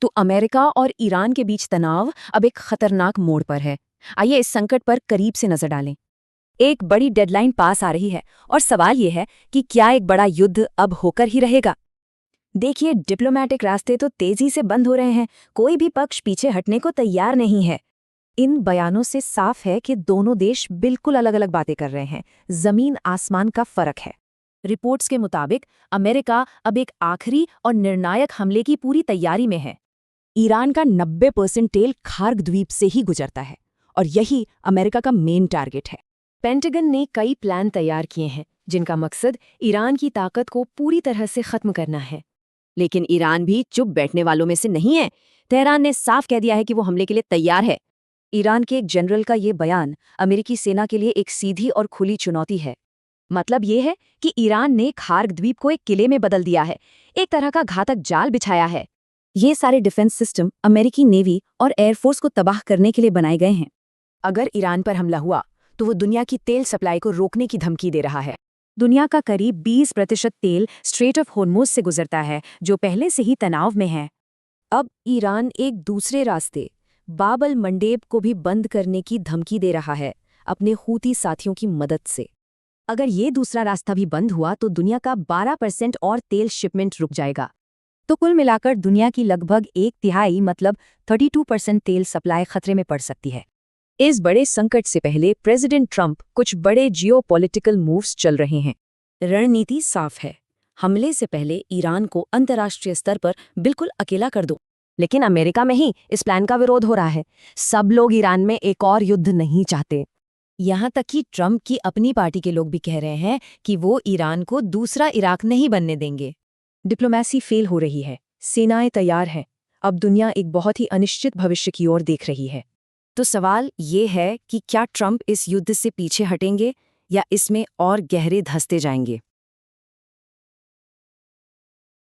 तो अमेरिका और ईरान के बीच तनाव अब एक खतरनाक मोड़ पर है। आइए इस संकट पर करीब से नजर डालें। एक बड़ी डेडलाइन पास आ रही है और सवाल ये है कि क्या एक बड़ा युद्ध अब होकर ही रहेगा। देखिए, डिप्लोमैटिक रास्ते तो तेजी से बंद हो रहे हैं, कोई भी पक्ष पीछे हटने को तैयार नहीं है। इन बयानों से साफ है कि दोनों देश बिल्कुल अलग अलग बातें कर रहे हैं, जमीन आसमान का फर्क है। रिपोर्ट्स के मुताबिक अमेरिका अब एक आखिरी और निर्णायक हमले की पूरी तैयारी में है। ईरान का 90% तेल खार्ग द्वीप से ही गुजरता है और यही अमेरिका का मेन टारगेट है। पेंटागन ने कई प्लान तैयार किए हैं जिनका मकसद ईरान की ताकत को पूरी तरह से खत्म करना है। लेकिन ईरान भी चुप बैठने वालों में से नहीं है। तेहरान ने साफ कह दिया है कि वो हमले के लिए तैयार है। ईरान के एक जनरल का ये बयान अमेरिकी सेना के लिए एक सीधी और खुली चुनौती है। मतलब ये है कि ईरान ने खार्ग द्वीप को एक किले में बदल दिया है, एक तरह का घातक जाल बिछाया है। ये सारे डिफेंस सिस्टम अमेरिकी नेवी और एयरफोर्स को तबाह करने के लिए बनाए गए हैं। अगर ईरान पर हमला हुआ तो वो दुनिया की तेल सप्लाई को रोकने की धमकी दे रहा है। दुनिया का करीब 20% तेल स्ट्रेट ऑफ होर्मुज से गुजरता है, जो पहले से ही तनाव में है। अब ईरान एक दूसरे रास्ते बाबल मंडेब को भी बंद करने की धमकी दे रहा है, अपने हूती साथियों की मदद से। अगर ये दूसरा रास्ता भी बंद हुआ तो दुनिया का 12% और तेल शिपमेंट रुक जाएगा। तो कुल मिलाकर दुनिया की लगभग 1/3 मतलब 32% तेल सप्लाई खतरे में पड़ सकती है। इस बड़े संकट से पहले प्रेसिडेंट ट्रंप कुछ बड़े जियोपॉलिटिकल मूव्स चल रहे हैं। रणनीति साफ है, हमले से पहले ईरान को अंतर्राष्ट्रीय स्तर पर बिल्कुल अकेला कर दो। लेकिन अमेरिका में ही इस प्लान का विरोध हो रहा है। सब लोग ईरान में एक और युद्ध नहीं चाहते। यहाँ तक कि ट्रंप की अपनी पार्टी के लोग भी कह रहे हैं कि वो ईरान को दूसरा इराक नहीं बनने देंगे। डिप्लोमेसी फेल हो रही है, सेनाएं तैयार हैं। अब दुनिया एक बहुत ही अनिश्चित भविष्य की ओर देख रही है। तो सवाल ये है कि क्या ट्रंप इस युद्ध से पीछे हटेंगे या इसमें और गहरे धंसते जाएंगे।